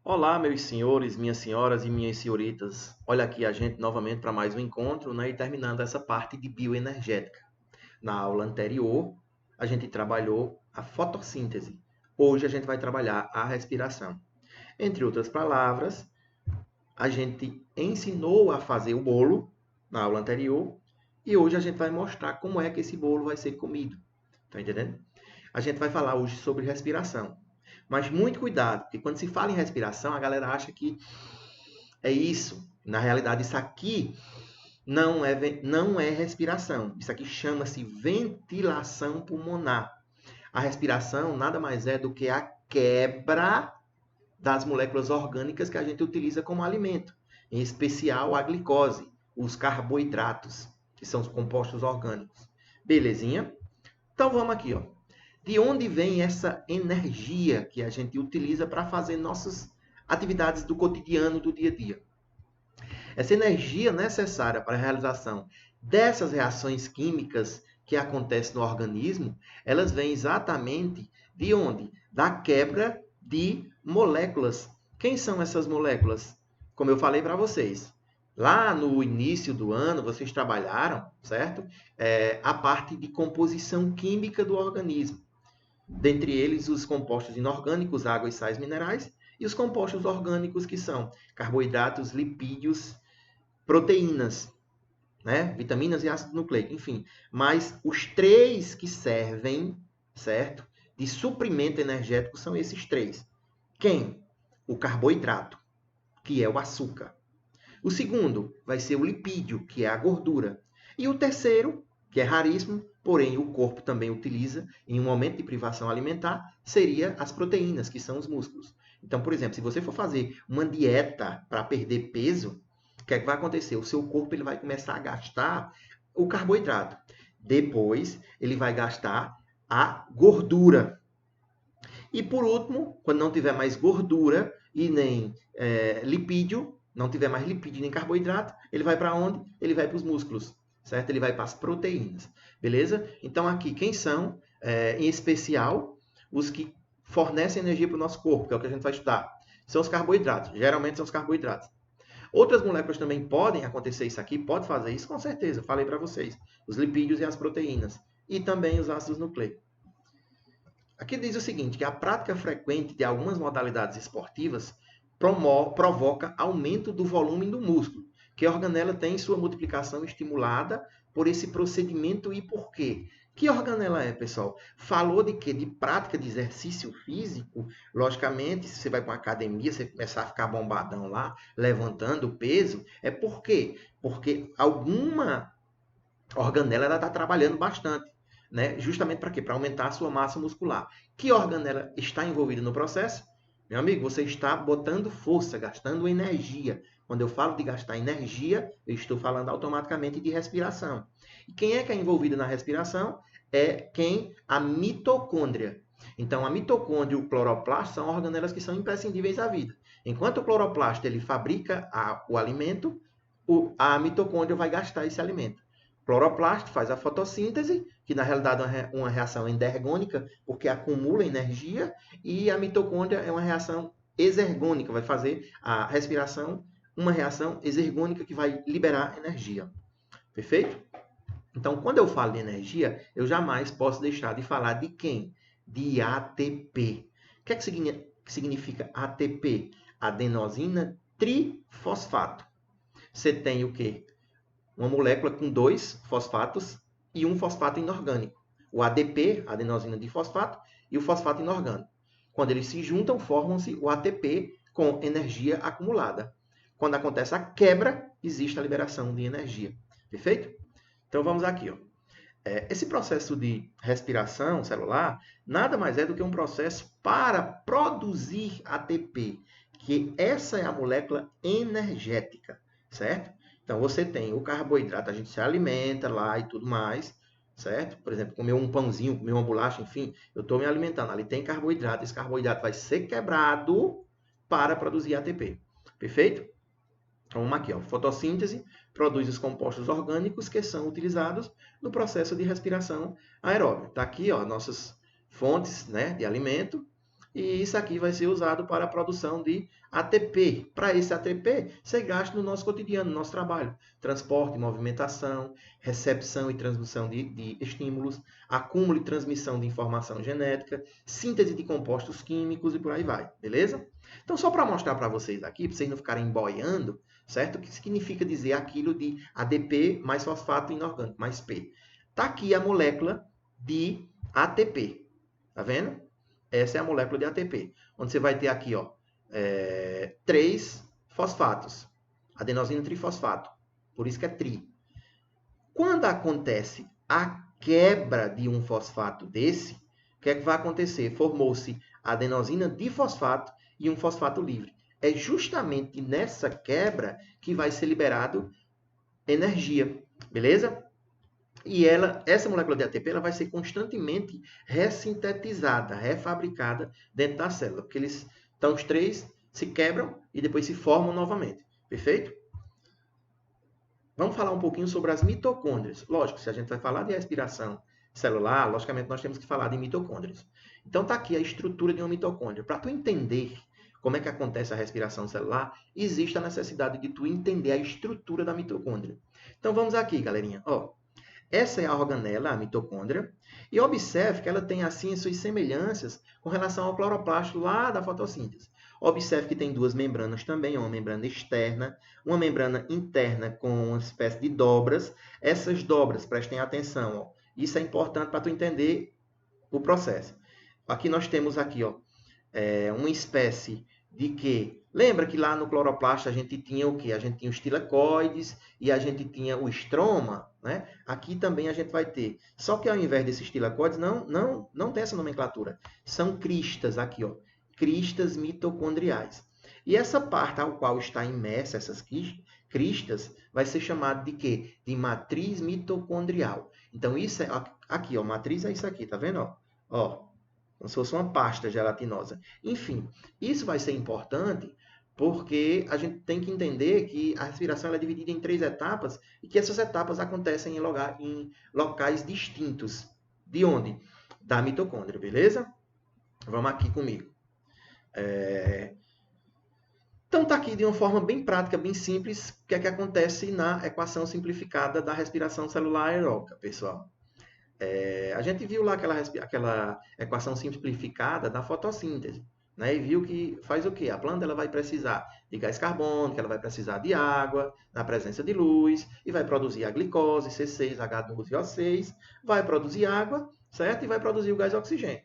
Olá, meus senhores, minhas senhoras e minhas senhoritas. Olha aqui a gente novamente para mais um encontro, né? E terminando essa parte de bioenergética. Na aula anterior, a gente trabalhou a fotossíntese. Hoje a gente vai trabalhar a respiração. Entre outras palavras, a gente ensinou a fazer o bolo na aula anterior e hoje a gente vai mostrar como é que esse bolo vai ser comido. Tá entendendo? A gente vai falar hoje sobre respiração. Mas muito cuidado, porque quando se fala em respiração, a galera acha que é isso. Na realidade, isso aqui não é respiração. Isso aqui chama-se ventilação pulmonar. A respiração nada mais é do que a quebra das moléculas orgânicas que a gente utiliza como alimento, em especial a glicose, os carboidratos, que são os compostos orgânicos. Belezinha? Então vamos aqui, ó. De onde vem essa energia que a gente utiliza para fazer nossas atividades do cotidiano, do dia a dia? Essa energia necessária para a realização dessas reações químicas que acontecem no organismo, elas vêm exatamente de onde? Da quebra de moléculas. Quem são essas moléculas? Como eu falei para vocês, lá no início do ano, vocês trabalharam, certo? A parte de composição química do organismo. Dentre eles, os compostos inorgânicos, água e sais minerais, e os compostos orgânicos, que são carboidratos, lipídios, proteínas, né? Vitaminas e ácido nucleico, enfim. Mas os três que servem, certo? De suprimento energético são esses três. Quem? O carboidrato, que é o açúcar. O segundo vai ser o lipídio, que é a gordura. E o terceiro, que é raríssimo, porém o corpo também utiliza em um momento de privação alimentar, seria as proteínas, que são os músculos. Então, por exemplo, se você for fazer uma dieta para perder peso, o que é que vai acontecer? O seu corpo ele vai começar a gastar o carboidrato. Depois, ele vai gastar a gordura. E por último, quando não tiver mais gordura e nem lipídio, não tiver mais lipídio nem carboidrato, ele vai para onde? Ele vai para os músculos, certo? Ele vai para as proteínas, beleza? Então aqui, quem são, em especial, os que fornecem energia para o nosso corpo, que é o que a gente vai estudar? São os carboidratos, geralmente são os carboidratos. Outras moléculas também podem acontecer isso aqui, pode fazer isso com certeza, falei para vocês. Os lipídios e as proteínas. E também os ácidos nucleicos. Aqui diz o seguinte, que a prática frequente de algumas modalidades esportivas provoca aumento do volume do músculo, que a organela tem sua multiplicação estimulada por esse procedimento e por quê? Que organela é, pessoal? Falou de quê? De prática de exercício físico. Logicamente, se você vai para uma academia, você começar a ficar bombadão lá, levantando peso, é por quê? Porque alguma organela está trabalhando bastante. Né? Justamente para quê? Para aumentar a sua massa muscular. Que organela está envolvida no processo? Meu amigo, você está botando força, gastando energia. Quando eu falo de gastar energia, eu estou falando automaticamente de respiração. E quem é que é envolvido na respiração? É quem? A mitocôndria. Então, a mitocôndria e o cloroplasto são organelas que são imprescindíveis à vida. Enquanto o cloroplasto ele fabrica o alimento, a mitocôndria vai gastar esse alimento. Cloroplasto faz a fotossíntese, que na realidade é uma reação endergônica, porque acumula energia, e a mitocôndria é uma reação exergônica, vai fazer a respiração, uma reação exergônica que vai liberar energia. Perfeito? Então, quando eu falo de energia, eu jamais posso deixar de falar de quem? De ATP. O que é que significa ATP? Adenosina trifosfato. Você tem o quê? Uma molécula com dois fosfatos e um fosfato inorgânico. O ADP, adenosina difosfato, e o fosfato inorgânico. Quando eles se juntam, formam-se o ATP com energia acumulada. Quando acontece a quebra, existe a liberação de energia. Perfeito? Então vamos aqui. Ó. Esse processo de respiração celular nada mais é do que um processo para produzir ATP, que essa é a molécula energética, certo? Então você tem o carboidrato, a gente se alimenta lá e tudo mais, certo? Por exemplo, comer um pãozinho, comer uma bolacha, enfim, eu estou me alimentando. Ali tem carboidrato, esse carboidrato vai ser quebrado para produzir ATP. Perfeito? Então, vamos aqui, ó. Fotossíntese produz os compostos orgânicos que são utilizados no processo de respiração aeróbica. Está aqui, ó, nossas fontes, né, de alimento E isso aqui vai ser usado para a produção de ATP. Para esse ATP, ser gasto no nosso cotidiano, no nosso trabalho. Transporte, movimentação, recepção e transmissão de estímulos, acúmulo e transmissão de informação genética, síntese de compostos químicos e por aí vai, beleza? Então, só para mostrar para vocês aqui, para vocês não ficarem boiando, certo? O que significa dizer aquilo de ADP mais fosfato inorgânico, mais P. Está aqui a molécula de ATP. Tá vendo? Essa é a molécula de ATP. Onde você vai ter aqui, ó, 3 fosfatos. Adenosina trifosfato. Por isso que é tri. Quando acontece a quebra de um fosfato desse, o que é que vai acontecer? Formou-se adenosina difosfato e um fosfato livre. É justamente nessa quebra que vai ser liberado energia. Beleza? E essa molécula de ATP ela vai ser constantemente ressintetizada, refabricada dentro da célula. Porque então, os 3 se quebram e depois se formam novamente. Perfeito? Vamos falar um pouquinho sobre as mitocôndrias. Lógico, se a gente vai falar de respiração celular, logicamente nós temos que falar de mitocôndrias. Então, está aqui a estrutura de uma mitocôndria. Para tu entender como é que acontece a respiração celular, existe a necessidade de tu entender a estrutura da mitocôndria. Então, vamos aqui, galerinha. Ó, essa é a organela, a mitocôndria, e observe que ela tem assim suas semelhanças com relação ao cloroplasto lá da fotossíntese. Observe que tem 2 membranas também, uma membrana externa, uma membrana interna com uma espécie de dobras. Essas dobras, prestem atenção, ó, isso é importante para tu entender o processo. Aqui nós temos aqui, ó, uma espécie de que... Lembra que lá no cloroplasto a gente tinha o quê? A gente tinha os tilacoides e a gente tinha o estroma, né? Aqui também a gente vai ter. Só que ao invés desses tilacoides, não tem essa nomenclatura. São cristas aqui, ó. Cristas mitocondriais. E essa parte ao qual está imersa essas cristas vai ser chamada de quê? De matriz mitocondrial. Então, isso é aqui, ó. Matriz é isso aqui, tá vendo? Ó, como se fosse uma pasta gelatinosa. Enfim, isso vai ser importante porque a gente tem que entender que a respiração é dividida em 3 etapas e que essas etapas acontecem em locais distintos. De onde? Da mitocôndria, beleza? Vamos aqui comigo. Então, está aqui de uma forma bem prática, bem simples, o que é que acontece na equação simplificada da respiração celular aeróbica, pessoal. A gente viu lá aquela equação simplificada da fotossíntese, né? E viu que faz o quê? A planta ela vai precisar de gás carbônico, ela vai precisar de água, na presença de luz, e vai produzir a glicose, C6H12O6, vai produzir água, certo? E vai produzir o gás oxigênio.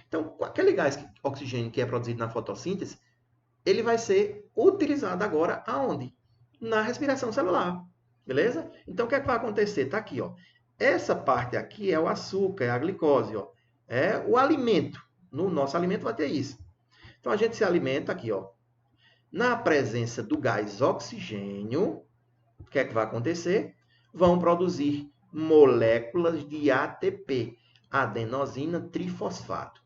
Então, aquele gás oxigênio que é produzido na fotossíntese, ele vai ser utilizado agora aonde? Na respiração celular, beleza? Então, o que é que vai acontecer? Está aqui, ó. Essa parte aqui é o açúcar, é a glicose, ó. É o alimento. No nosso alimento vai ter isso. Então, a gente se alimenta aqui, ó. Na presença do gás oxigênio, o que é que vai acontecer? Vão produzir moléculas de ATP, adenosina trifosfato.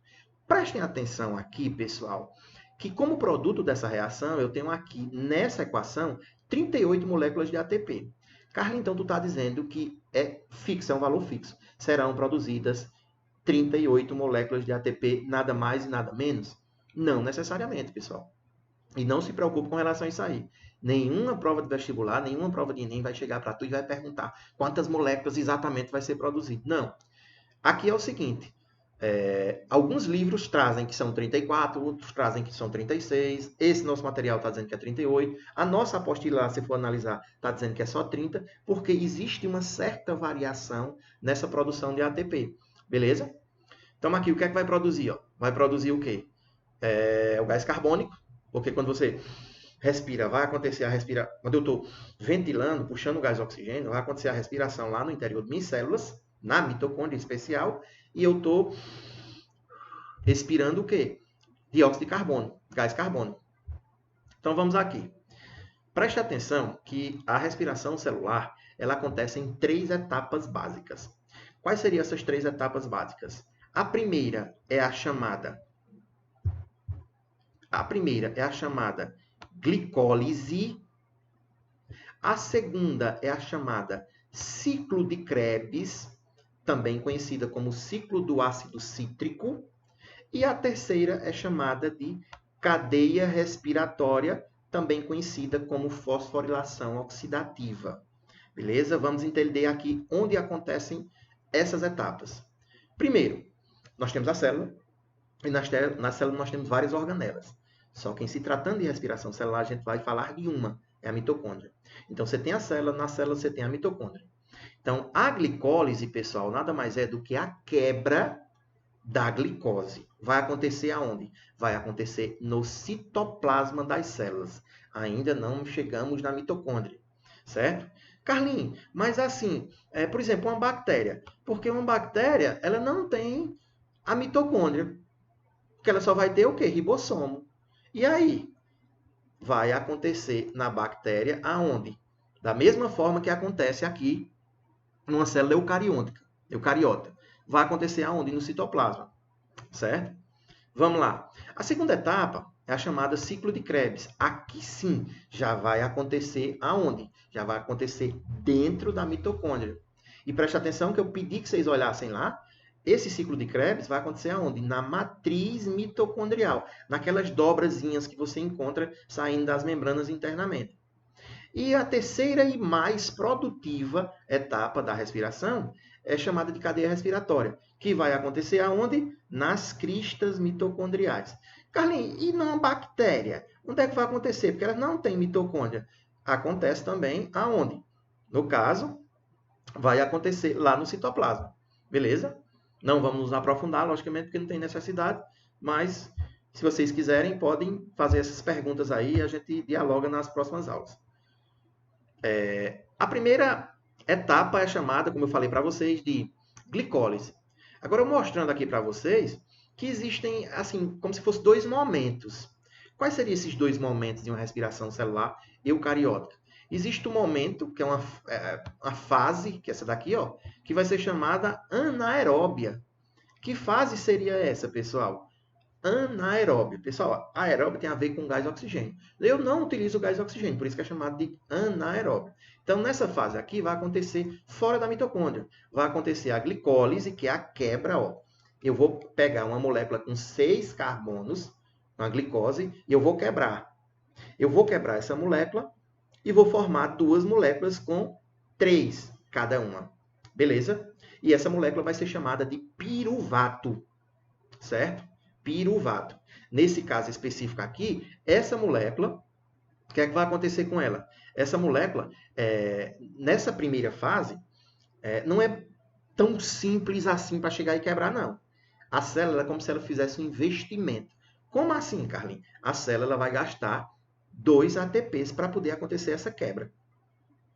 Prestem atenção aqui, pessoal, que como produto dessa reação, eu tenho aqui, nessa equação, 38 moléculas de ATP. Carla, então, tu está dizendo que é fixo, é um valor fixo. Serão produzidas 38 moléculas de ATP, nada mais e nada menos? Não necessariamente, pessoal. E não se preocupe com relação a isso aí. Nenhuma prova de vestibular, nenhuma prova de Enem vai chegar para tu e vai perguntar quantas moléculas exatamente vai ser produzido. Não. Aqui é o seguinte, alguns livros trazem que são 34, outros trazem que são 36. Esse nosso material está dizendo que é 38. A nossa apostila, se for analisar, está dizendo que é só 30, porque existe uma certa variação nessa produção de ATP. Beleza? Então, aqui, o que é que vai produzir? Ó? Vai produzir o quê? O gás carbônico, porque quando você respira, vai acontecer a respiração. Quando eu estou ventilando, puxando o gás oxigênio, vai acontecer a respiração lá no interior de minhas células, na mitocôndria especial, e eu estou respirando o quê? Dióxido de carbono, gás carbônico. Então vamos aqui. Preste atenção que a respiração celular ela acontece em 3 etapas básicas. Quais seriam essas 3 etapas básicas? A primeira é a chamada glicólise. A segunda é a chamada ciclo de Krebs, também conhecida como ciclo do ácido cítrico. E a terceira é chamada de cadeia respiratória, também conhecida como fosforilação oxidativa. Beleza? Vamos entender aqui onde acontecem essas etapas. Primeiro, nós temos a célula, e na célula nós temos várias organelas. Só que em se tratando de respiração celular, a gente vai falar de uma, é a mitocôndria. Então, você tem a célula, na célula você tem a mitocôndria. Então, a glicólise, pessoal, nada mais é do que a quebra da glicose. Vai acontecer aonde? Vai acontecer no citoplasma das células. Ainda não chegamos na mitocôndria, certo? Carlinhos, mas assim, por exemplo, uma bactéria. Porque uma bactéria, ela não tem a mitocôndria. Porque ela só vai ter o quê? Ribossomo. E aí? Vai acontecer na bactéria aonde? Da mesma forma que acontece aqui numa célula eucariota. Vai acontecer aonde? No citoplasma, certo? Vamos lá. A segunda etapa é a chamada ciclo de Krebs. Aqui sim, já vai acontecer aonde? Já vai acontecer dentro da mitocôndria. E preste atenção que eu pedi que vocês olhassem lá. Esse ciclo de Krebs vai acontecer aonde? Na matriz mitocondrial, naquelas dobrazinhas que você encontra saindo das membranas internamente. E a terceira e mais produtiva etapa da respiração é chamada de cadeia respiratória, que vai acontecer aonde? Nas cristas mitocondriais. Carlinhos, e numa bactéria? Onde é que vai acontecer? Porque ela não tem mitocôndria. Acontece também aonde? No caso, vai acontecer lá no citoplasma. Beleza? Não vamos nos aprofundar, logicamente, porque não tem necessidade, mas se vocês quiserem, podem fazer essas perguntas aí e a gente dialoga nas próximas aulas. A primeira etapa é chamada, como eu falei para vocês, de glicólise. Agora, eu mostrando aqui para vocês que existem, assim, como se fossem dois momentos. Quais seriam esses dois momentos de uma respiração celular eucariótica? Existe um momento, que é uma fase, que é essa daqui, ó, que vai ser chamada anaeróbia. Que fase seria essa, pessoal? Anaeróbio. Pessoal, aeróbio tem a ver com gás oxigênio. Eu não utilizo gás oxigênio, por isso que é chamado de anaeróbio. Então, nessa fase aqui, vai acontecer fora da mitocôndria. Vai acontecer a glicólise, que é a quebra, ó. Eu vou pegar uma molécula com 6 carbonos, uma glicose, e eu vou quebrar. Eu vou quebrar essa molécula e vou formar duas moléculas com 3 cada uma. Beleza? E essa molécula vai ser chamada de piruvato, certo? Piruvato. Nesse caso específico aqui, essa molécula, o que é que vai acontecer com ela? Essa molécula, nessa primeira fase, não é tão simples assim para chegar e quebrar, não. A célula é como se ela fizesse um investimento. Como assim, Carlinhos? A célula vai gastar 2 ATPs para poder acontecer essa quebra.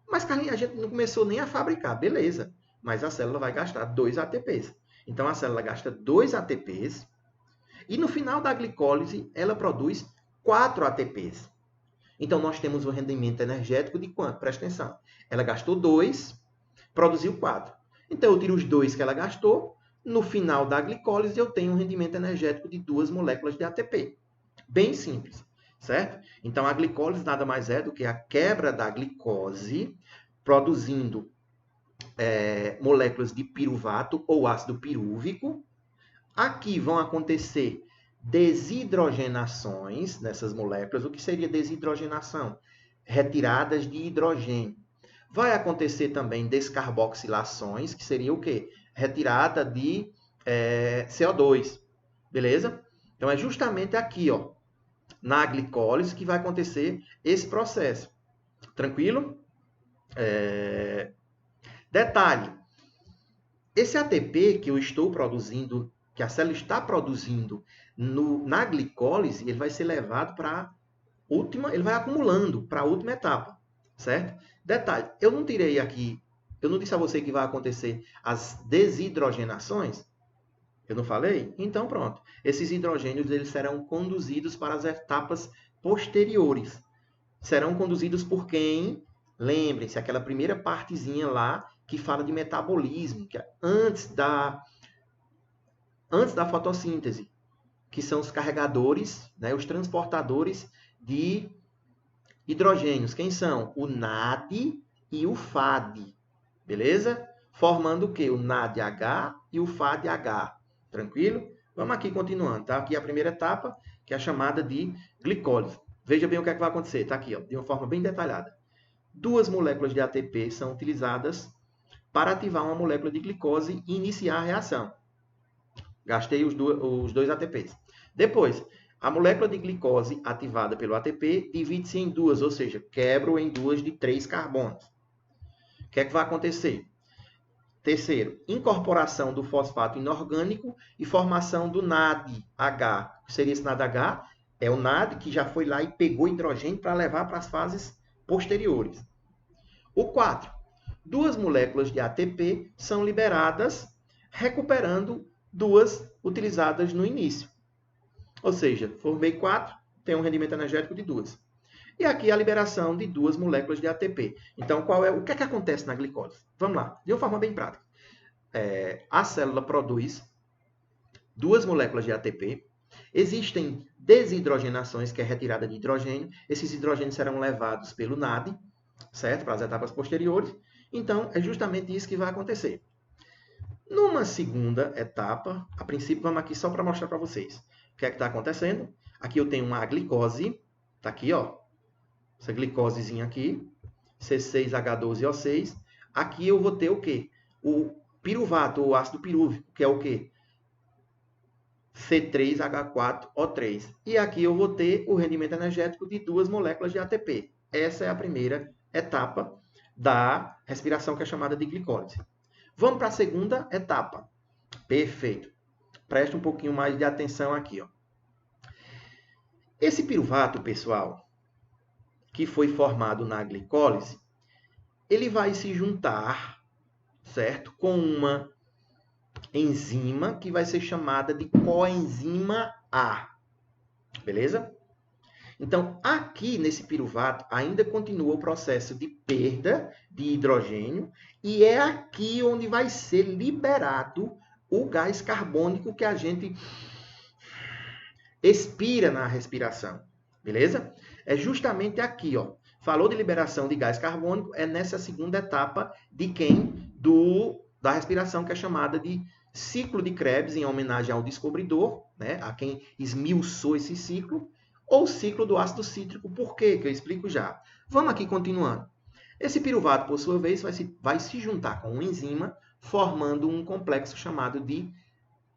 Mas, Carlinhos, a gente não começou nem a fabricar, beleza. Mas a célula vai gastar 2 ATPs. Então, a célula gasta 2 ATPs e no final da glicólise, ela produz 4 ATPs. Então, nós temos um rendimento energético de quanto? Presta atenção. Ela gastou 2, produziu 4. Então, eu tiro os 2 que ela gastou. No final da glicólise, eu tenho um rendimento energético de 2 moléculas de ATP. Bem simples, certo? Então, a glicólise nada mais é do que a quebra da glicose, produzindo moléculas de piruvato ou ácido pirúvico. Aqui vão acontecer desidrogenações nessas moléculas. O que seria desidrogenação? Retiradas de hidrogênio. Vai acontecer também descarboxilações, que seria o quê? Retirada de CO2. Beleza? Então, é justamente aqui, ó, na glicólise, que vai acontecer esse processo. Tranquilo? Detalhe. Esse ATP que eu estou produzindo, que a célula está produzindo na glicólise, ele vai ser levado para a última, ele vai acumulando para a última etapa, certo? Detalhe, eu não tirei aqui, eu não disse a você que vai acontecer as desidrogenações? Eu não falei? Então pronto. Esses hidrogênios eles serão conduzidos para as etapas posteriores. Serão conduzidos por quem? Lembrem-se, aquela primeira partezinha lá que fala de metabolismo, que é antes da fotossíntese, que são os carregadores, né, os transportadores de hidrogênios. Quem são? O NAD e o FAD. Beleza? Formando o quê? O NADH e o FADH. Tranquilo? Vamos aqui continuando, tá? Aqui a primeira etapa, que é a chamada de glicólise. Veja bem o que é que vai acontecer, tá aqui, ó, de uma forma bem detalhada. 2 moléculas de ATP são utilizadas para ativar uma molécula de glicose e iniciar a reação. Gastei os dois ATPs. Depois, a molécula de glicose ativada pelo ATP divide-se em duas, ou seja, quebra em duas de 3 carbonos. O que é que vai acontecer? Terceiro, incorporação do fosfato inorgânico e formação do NADH. O que seria esse NADH? É o NAD que já foi lá e pegou hidrogênio para levar para as fases posteriores. O 4. 2 moléculas de ATP são liberadas, recuperando 2 utilizadas no início. Ou seja, formei 4, tem um rendimento energético de 2. E aqui a liberação de 2 moléculas de ATP. Então, o que é que acontece na glicose? Vamos lá, de uma forma bem prática. A célula produz 2 moléculas de ATP. Existem desidrogenações, que é retirada de hidrogênio. Esses hidrogênios serão levados pelo NAD, certo? Para as etapas posteriores. Então, é justamente isso que vai acontecer. Numa segunda etapa, a princípio, vamos aqui só para mostrar para vocês o que é que está acontecendo. Aqui eu tenho uma glicose, está aqui, ó. Essa glicosezinha aqui, C6H12O6. Aqui eu vou ter o quê? O piruvato, ou ácido pirúvico, que é o quê? C3H4O3. E aqui eu vou ter o rendimento energético de 2 moléculas de ATP. Essa é a primeira etapa da respiração, que é chamada de glicólise. Vamos para a segunda etapa. Perfeito. Preste um pouquinho mais de atenção aqui, ó. Esse piruvato, pessoal, que foi formado na glicólise, ele vai se juntar, certo? Com uma enzima que vai ser chamada de coenzima A. Beleza? Então, aqui nesse piruvato ainda continua o processo de perda de hidrogênio e é aqui onde vai ser liberado o gás carbônico que a gente expira na respiração. Beleza? É justamente aqui, ó. Falou de liberação de gás carbônico, é nessa segunda etapa de quem? Da respiração, que é chamada de ciclo de Krebs, em homenagem ao descobridor, né? A quem esmiuçou esse ciclo, ou ciclo do ácido cítrico. Por quê? Que eu explico já. Vamos aqui continuando. Esse piruvato, por sua vez, vai se juntar com uma enzima, formando um complexo chamado de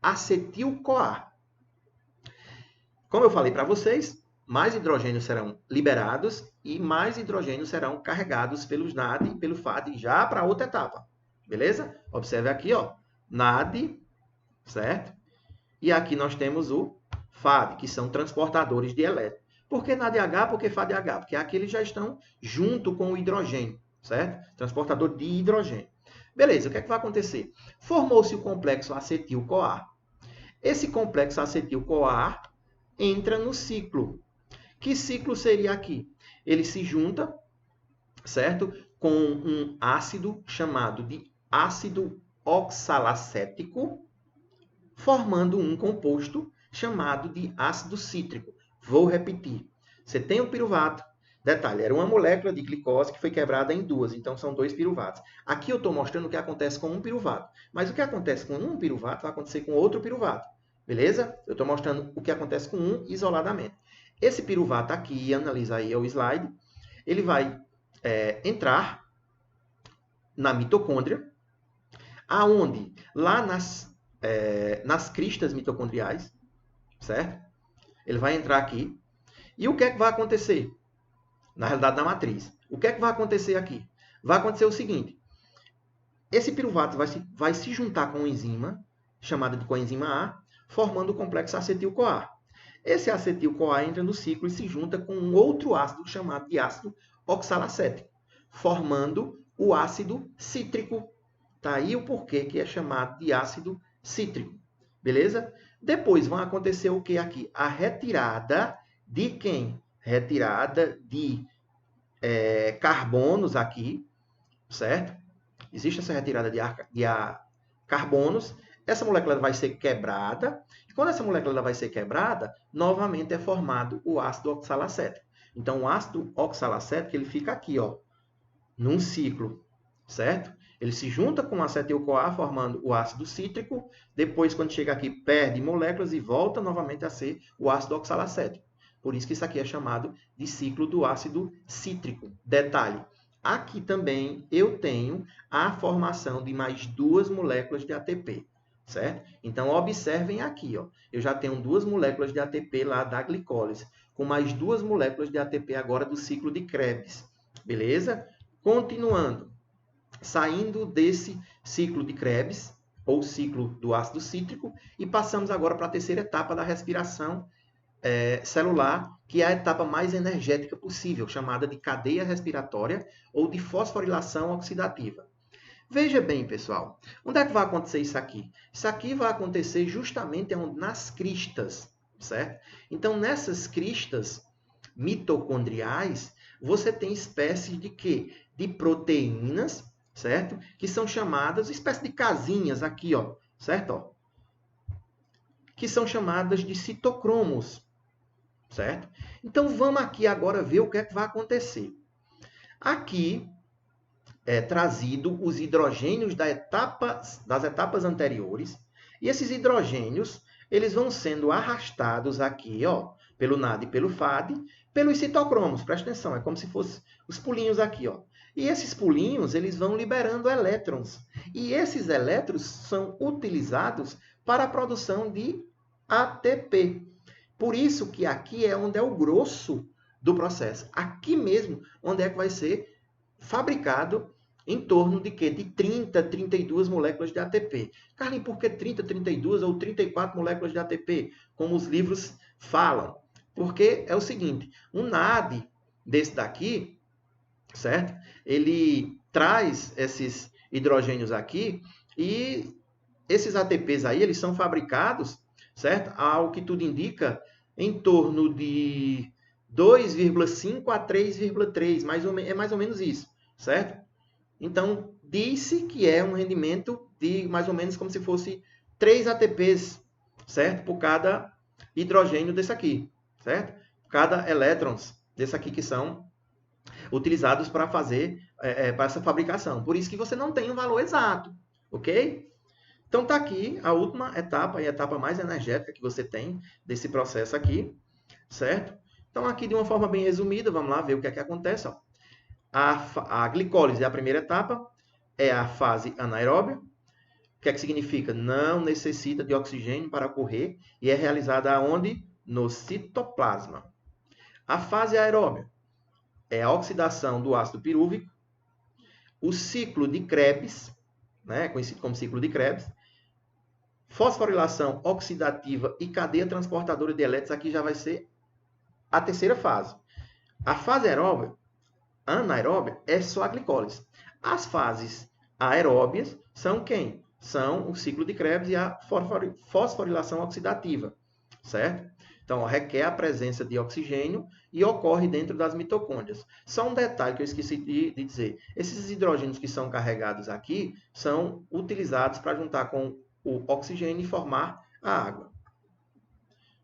acetil-CoA. Como eu falei para vocês, mais hidrogênios serão liberados e mais hidrogênios serão carregados pelos NAD e pelo FAD já para outra etapa. Beleza? Observe aqui, ó, NAD, certo? E aqui nós temos o FAD, que são transportadores de elétrons. Por que NADH? Por que FADH? Porque aqui eles já estão junto com o hidrogênio, certo? Transportador de hidrogênio. Beleza, o que é que vai acontecer? Formou-se o complexo acetil-CoA. Esse complexo acetil-CoA entra no ciclo. Que ciclo seria aqui? Ele se junta, certo? Com um ácido chamado de ácido oxalacético, formando um composto chamado de ácido cítrico. Vou repetir. Você tem um piruvato. Detalhe, era uma molécula de glicose que foi quebrada em 2, então são 2 piruvatos. Aqui eu estou mostrando o que acontece com um piruvato. Mas o que acontece com um piruvato vai acontecer com outro piruvato. Beleza? Eu estou mostrando o que acontece com um isoladamente. Esse piruvato aqui, analisa aí o slide, ele vai entrar na mitocôndria, aonde? Lá nas cristas mitocondriais, certo? Ele vai entrar aqui. E o que é que vai acontecer? Na realidade, na matriz. O que é que vai acontecer aqui? Vai acontecer o seguinte. Esse piruvato vai se juntar com uma enzima, chamada de coenzima A, formando o complexo acetil-CoA. Esse acetil-CoA entra no ciclo e se junta com um outro ácido chamado de ácido oxalacético, formando o ácido cítrico. Tá aí o porquê que é chamado de ácido cítrico. Beleza? Depois vai acontecer o que aqui? A retirada de quem? Retirada de carbonos aqui, certo? Existe essa retirada de carbonos. Essa molécula vai ser quebrada. E quando essa molécula vai ser quebrada, novamente é formado o ácido oxalacético. Então, o ácido oxalacético ele fica aqui, ó, num ciclo, certo? Ele se junta com o acetil-CoA, formando o ácido cítrico. Depois, quando chega aqui, perde moléculas e volta novamente a ser o ácido oxalacético. Por isso que isso aqui é chamado de ciclo do ácido cítrico. Detalhe, aqui também eu tenho a formação de mais 2 moléculas de ATP. Certo? Então, observem aqui, ó. Eu já tenho 2 moléculas de ATP lá da glicólise, com mais 2 moléculas de ATP agora do ciclo de Krebs. Beleza? Continuando. Saindo desse ciclo de Krebs, ou ciclo do ácido cítrico, e passamos agora para a terceira etapa da respiração celular, que é a etapa mais energética possível, chamada de cadeia respiratória ou de fosforilação oxidativa. Veja bem, pessoal, onde é que vai acontecer isso aqui? Isso aqui vai acontecer justamente nas cristas, certo? Então, nessas cristas mitocondriais, você tem espécies de quê? De proteínas, certo? Que são chamadas, espécie de casinhas aqui, ó, certo? Ó, que são chamadas de citocromos, certo? Então, vamos aqui agora ver o que é que vai acontecer. Aqui é trazido os hidrogênios das etapas anteriores, e esses hidrogênios eles vão sendo arrastados aqui, ó, pelo NAD e pelo FAD, pelos citocromos. Presta atenção, é como se fossem os pulinhos aqui, ó. E esses pulinhos eles vão liberando elétrons, e esses elétrons são utilizados para a produção de ATP. Por isso que aqui é onde é o grosso do processo. Aqui mesmo, onde é que vai ser fabricado em torno de quê? De 30, 32 moléculas de ATP. Carlinhos, por que 30, 32 ou 34 moléculas de ATP? Como os livros falam. Porque é o seguinte, um NAD desse daqui, certo? Ele traz esses hidrogênios aqui e esses ATPs aí, eles são fabricados, certo? Ao que tudo indica, em torno de 2,5 a 3,3, é mais ou menos isso, certo? Então, disse que é um rendimento de mais ou menos como se fosse 3 ATPs, certo? Por cada hidrogênio desse aqui, certo? Cada elétrons desse aqui que são utilizados para fazer para essa fabricação. Por isso que você não tem um valor exato, ok? Então, está aqui a última etapa, e a etapa mais energética que você tem desse processo aqui, certo? Então, aqui de uma forma bem resumida, vamos lá ver o que é que acontece, ó. A glicólise é a primeira etapa, é a fase anaeróbia. O que é que significa? Não necessita de oxigênio para ocorrer e é realizada aonde? No citoplasma. A fase aeróbia é a oxidação do ácido pirúvico, o ciclo de Krebs, né, conhecido como ciclo de Krebs, fosforilação oxidativa e cadeia transportadora de elétrons, aqui já vai ser a terceira fase. A fase aeróbia, anaeróbia, é só a glicólise. As fases aeróbias são quem? São o ciclo de Krebs e a fosforilação oxidativa, certo? Então, requer a presença de oxigênio e ocorre dentro das mitocôndrias. Só um detalhe que eu esqueci de dizer. Esses hidrogênios que são carregados aqui são utilizados para juntar com o oxigênio e formar a água.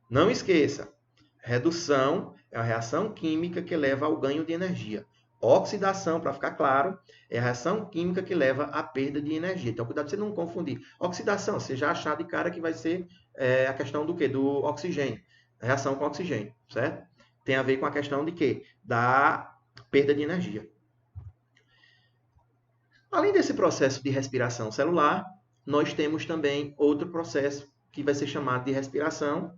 Não esqueça, redução é a reação química que leva ao ganho de energia. Oxidação, para ficar claro, é a reação química que leva à perda de energia. Então, cuidado para você não confundir. Oxidação, você já achar de cara que vai ser a questão do quê? Do oxigênio. A reação com oxigênio, certo? Tem a ver com a questão de quê? Da perda de energia. Além desse processo de respiração celular, nós temos também outro processo que vai ser chamado de respiração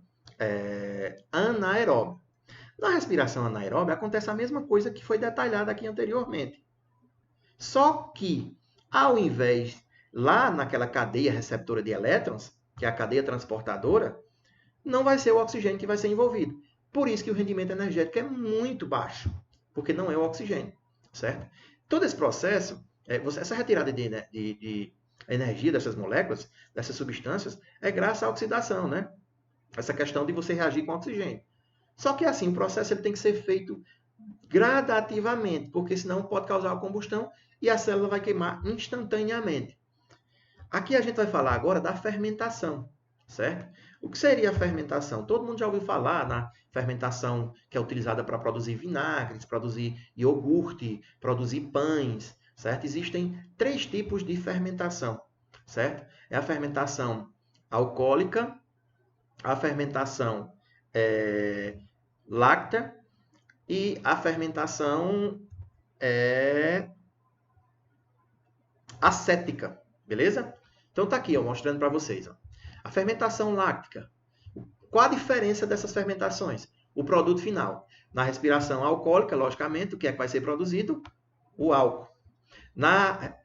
anaeróbica. Na respiração anaeróbica acontece a mesma coisa que foi detalhada aqui anteriormente. Só que, ao invés, lá naquela cadeia receptora de elétrons, que é a cadeia transportadora, não vai ser o oxigênio que vai ser envolvido. Por isso que o rendimento energético é muito baixo, porque não é o oxigênio, certo? Todo esse processo, essa retirada de energia dessas moléculas, dessas substâncias, é graças à oxidação, né? Essa questão de você reagir com oxigênio. Só que assim, o processo ele tem que ser feito gradativamente, porque senão pode causar uma combustão e a célula vai queimar instantaneamente. Aqui a gente vai falar agora da fermentação, certo? O que seria a fermentação? Todo mundo já ouviu falar na fermentação que é utilizada para produzir vinagres, produzir iogurte, produzir pães, certo? Existem 3 tipos de fermentação, certo? É a fermentação alcoólica, a fermentação láctea e a fermentação acética, beleza? Então tá aqui, ó, mostrando para vocês. Ó. A fermentação láctea. Qual a diferença dessas fermentações? O produto final. Na respiração alcoólica, logicamente, o que é que vai ser produzido? O álcool. Na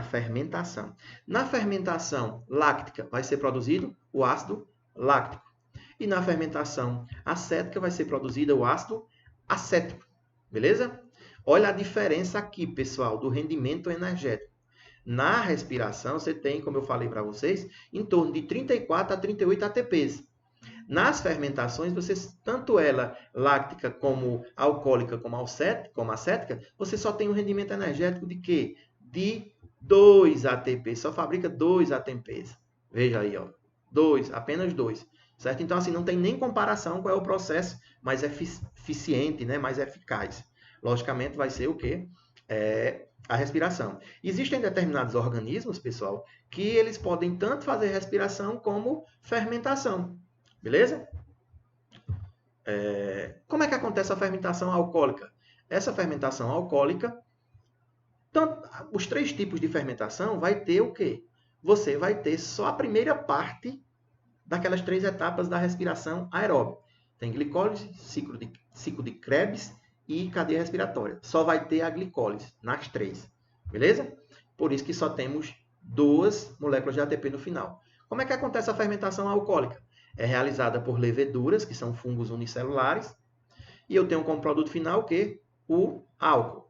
fermentação. Na fermentação láctea vai ser produzido o ácido láctico. E na fermentação acética vai ser produzido o ácido acético. Beleza? Olha a diferença aqui, pessoal, do rendimento energético. Na respiração, você tem, como eu falei para vocês, em torno de 34 a 38 ATPs. Nas fermentações, vocês, tanto ela láctica como alcoólica como acética, você só tem um rendimento energético de quê? De 2 ATPs. Só fabrica 2 ATPs. Veja aí, ó. 2, apenas 2. Certo? Então, assim, não tem nem comparação qual é o processo mais eficiente, né? Mais eficaz. Logicamente, vai ser o quê? A respiração. Existem determinados organismos, pessoal, que eles podem tanto fazer respiração como fermentação. Beleza? Como é que acontece a fermentação alcoólica? Essa fermentação alcoólica, os 3 tipos de fermentação vai ter o quê? Você vai ter só a primeira parte daquelas 3 etapas da respiração aeróbica. Tem glicólise, ciclo de Krebs e cadeia respiratória. Só vai ter a glicólise nas 3. Beleza? Por isso que só temos 2 moléculas de ATP no final. Como é que acontece a fermentação alcoólica? É realizada por leveduras, que são fungos unicelulares, e eu tenho como produto final o quê? O álcool.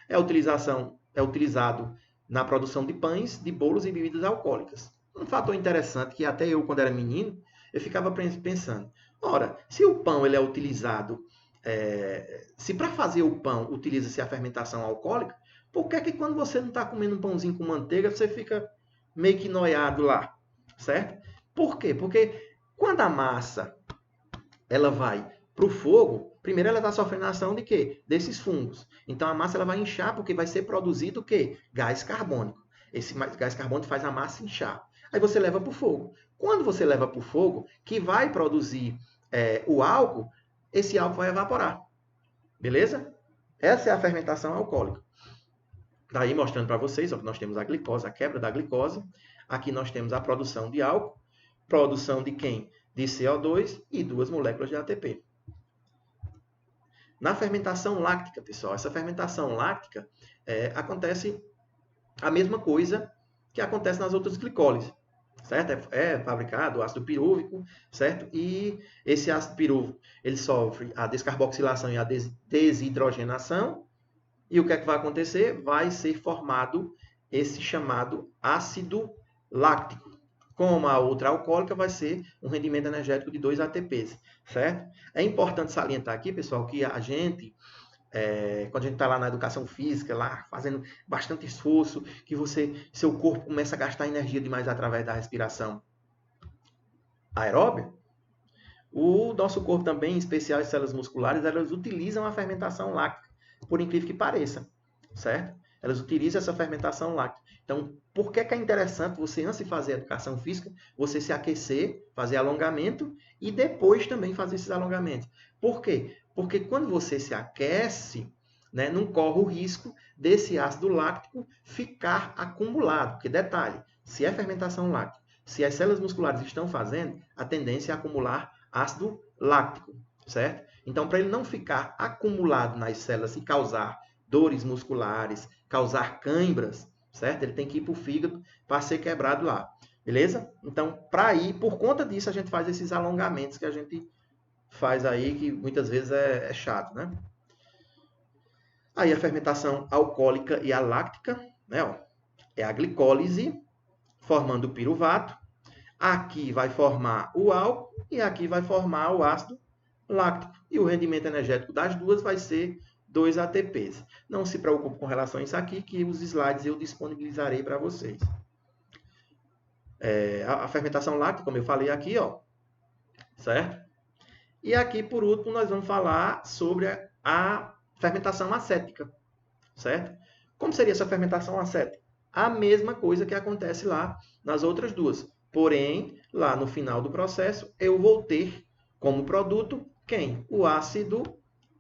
É utilizado na produção de pães, de bolos e bebidas alcoólicas. Um fator interessante que até eu, quando era menino, eu ficava pensando, ora, se o pão ele é utilizado, se para fazer o pão utiliza-se a fermentação alcoólica, por que quando você não está comendo um pãozinho com manteiga, você fica meio que noiado lá, certo? Por quê? Porque quando a massa ela vai para o fogo, primeiro ela está sofrendo a ação de quê? Desses fungos. Então a massa ela vai inchar porque vai ser produzido o quê? Gás carbônico. Esse gás carbônico faz a massa inchar. Aí você leva para o fogo. Quando você leva para o fogo, que vai produzir o álcool, esse álcool vai evaporar. Beleza? Essa é a fermentação alcoólica. Daí mostrando para vocês, ó, que nós temos a glicose, a quebra da glicose. Aqui nós temos a produção de álcool. Produção de quem? De CO2 e 2 moléculas de ATP. Na fermentação láctica, pessoal, essa fermentação láctica acontece a mesma coisa que acontece nas outras glicólises, certo? É fabricado o ácido pirúvico, certo? E esse ácido pirúvico, ele sofre a descarboxilação e a desidrogenação. E o que é que vai acontecer? Vai ser formado esse chamado ácido láctico. Como a outra alcoólica, vai ser um rendimento energético de 2 ATPs, certo? É importante salientar aqui, pessoal, que a gente, quando a gente está lá na educação física, lá fazendo bastante esforço, que seu corpo começa a gastar energia demais através da respiração aeróbia, o nosso corpo também, em especial as células musculares, elas utilizam a fermentação láctea, por incrível que pareça, certo? Elas utilizam essa fermentação láctea. Então, por que é interessante você, antes de fazer a educação física, você se aquecer, fazer alongamento e depois também fazer esses alongamentos? Por quê? Porque quando você se aquece, né, não corre o risco desse ácido láctico ficar acumulado. Porque, detalhe, se é fermentação láctea, se as células musculares estão fazendo, a tendência é acumular ácido láctico, certo? Então, para ele não ficar acumulado nas células e causar dores musculares, causar cãibras, certo? Ele tem que ir para o fígado para ser quebrado lá, beleza? Então, para ir, por conta disso, a gente faz esses alongamentos que a gente faz aí, que muitas vezes é chato, né? Aí a fermentação alcoólica e a láctica, né? Ó, é a glicólise, formando o piruvato. Aqui vai formar o álcool e aqui vai formar o ácido láctico. E o rendimento energético das duas vai ser 2 ATPs. Não se preocupe com relação a isso aqui, que os slides eu disponibilizarei para vocês. A fermentação láctea, como eu falei aqui, ó, certo? E aqui, por último, nós vamos falar sobre a fermentação acética, certo? Como seria essa fermentação acética? A mesma coisa que acontece lá nas outras duas. Porém, lá no final do processo, eu vou ter como produto quem? O ácido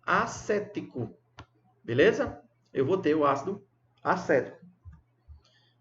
acético. Beleza? Eu vou ter o ácido acético.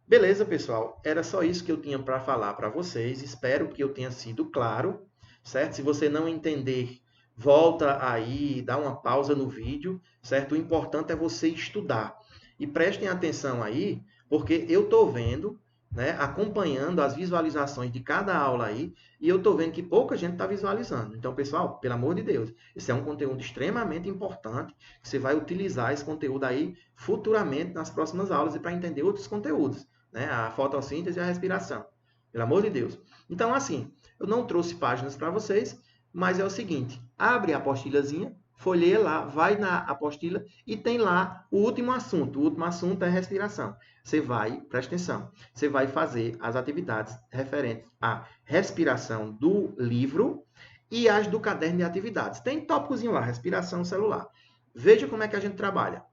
Beleza, pessoal? Era só isso que eu tinha para falar para vocês. Espero que eu tenha sido claro, certo? Se você não entender, volta aí, dá uma pausa no vídeo, certo? O importante é você estudar. E prestem atenção aí, porque eu estou vendo, né, acompanhando as visualizações de cada aula aí, e eu estou vendo que pouca gente está visualizando. Então, pessoal, pelo amor de Deus, esse é um conteúdo extremamente importante, que você vai utilizar esse conteúdo aí futuramente nas próximas aulas e para entender outros conteúdos, né? A fotossíntese e a respiração. Pelo amor de Deus. Então, assim, eu não trouxe páginas para vocês, mas é o seguinte, abre a apostilhazinha, folheia lá, vai na apostila e tem lá o último assunto. O último assunto é respiração. Você vai, presta atenção, você vai fazer as atividades referentes à respiração do livro e as do caderno de atividades. Tem tópicozinho lá, respiração celular. Veja como é que a gente trabalha.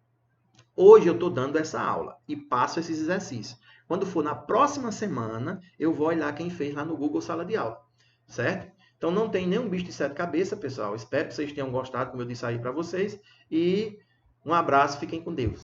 Hoje eu estou dando essa aula e passo esses exercícios. Quando for na próxima semana, eu vou olhar quem fez lá no Google Sala de Aula, certo? Então não tem nenhum bicho de sete cabeças, pessoal. Espero que vocês tenham gostado, como eu disse aí para vocês. E um abraço, fiquem com Deus.